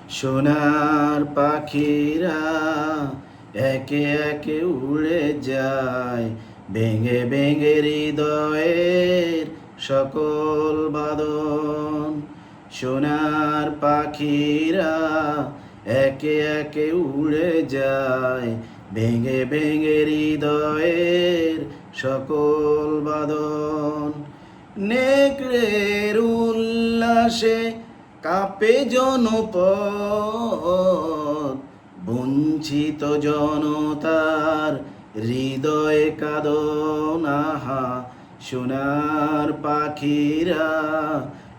সোনার পাখিরা একে একে উড়ে যায়, ভেঙে ভেঙে হৃদয়ের সকল বাঁধন। সোনার পাখিরা একে একে উড়ে যায়, ভেঙে ভেঙে হৃদয়ের সকল বাঁধন। নেকড়ের উল্লাসে কাঁপে জনপদ, বঞ্চিত জনতার হৃদয়ে কাঁদন। আহা, সোনার পাখিরা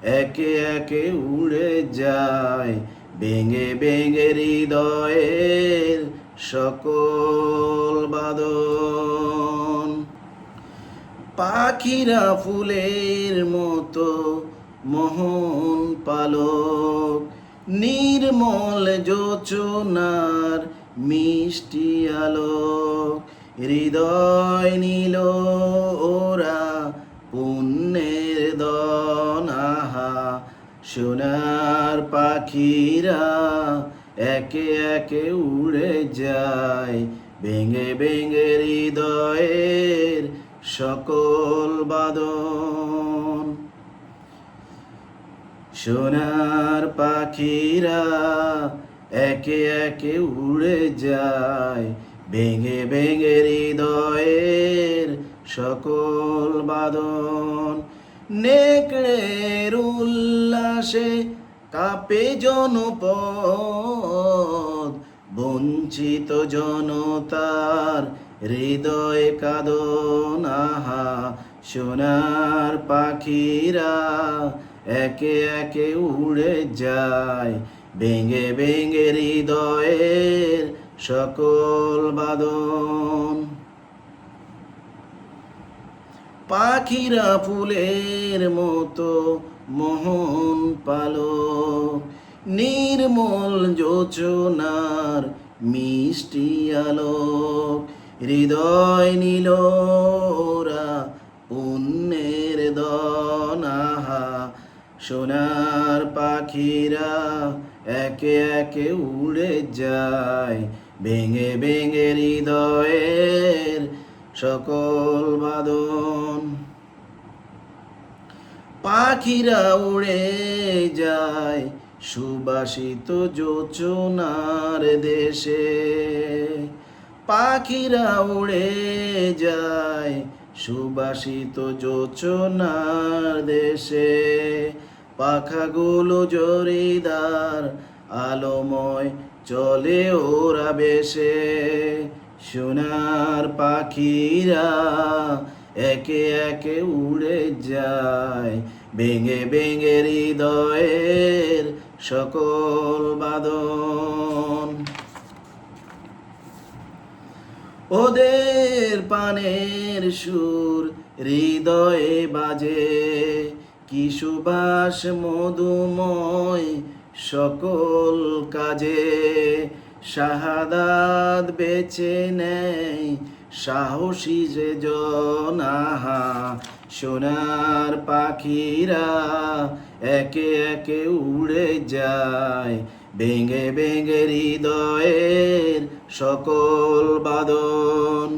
একে একে উড়ে যায়, ভেঙে ভেঙে হৃদয়ের সকল বাঁধন। পাখিরা ফুলের মতো মোহন পালক, নির্মল যোচনার মিষ্টি আলোক। হৃদয় নিল ওরা পুণ্যের দন। আহা, সোনার পাখিরা একে একে উড়ে যায়, ভেঙে ভেঙে হৃদয়ের সকল বাঁধন। সোনার পাখিরা একে একে উড়ে যায়, ভেঙে ভেঙে হৃদয়ের সকল বাঁধন। নেকড়ের উল্লাসে কাঁপে জনপদ, বঞ্চিত জনতার হৃদয়ে কাঁদন। আহা, সোনার পাখিরা একে একে উড়ে যায়, ভেঙে ভেঙে হৃদয়ের সকল বাঁধন। পাখিরা ফুলের মতো মোহন পালক, নির্মল যোচনার মিষ্টি আলোক। হৃদয় নিল ওরা পুণ্যের দন। আহা, সোনার পাখিরা একে একে উড়ে যায়, ভেঙে ভেঙে হৃদয়ের সকল বাঁধন। পাখিরা উড়ে যায় সুবাসিত যোচনার দেশে, পাখিরা উড়ে যায় সুবাসিত যোচনার দেশে। পাখাগুলো জরিদার আলোময় চলে ওরা বেশে। সোনার পাখিরা একে একে উড়ে যায়, ভেঙে ভেঙে হৃদয়ের সকল বাঁধন। ওদের পানের সুর হৃদয়ে বাজে, কি সুবাস মধুময় সকল কাজে। শাহাদাত বেছে নেয় সাহসী যে জন। আহা, সোনার পাখিরা একে একে উড়ে যায়, ভেঙে ভেঙে হৃদয়ের সকল বাঁধন।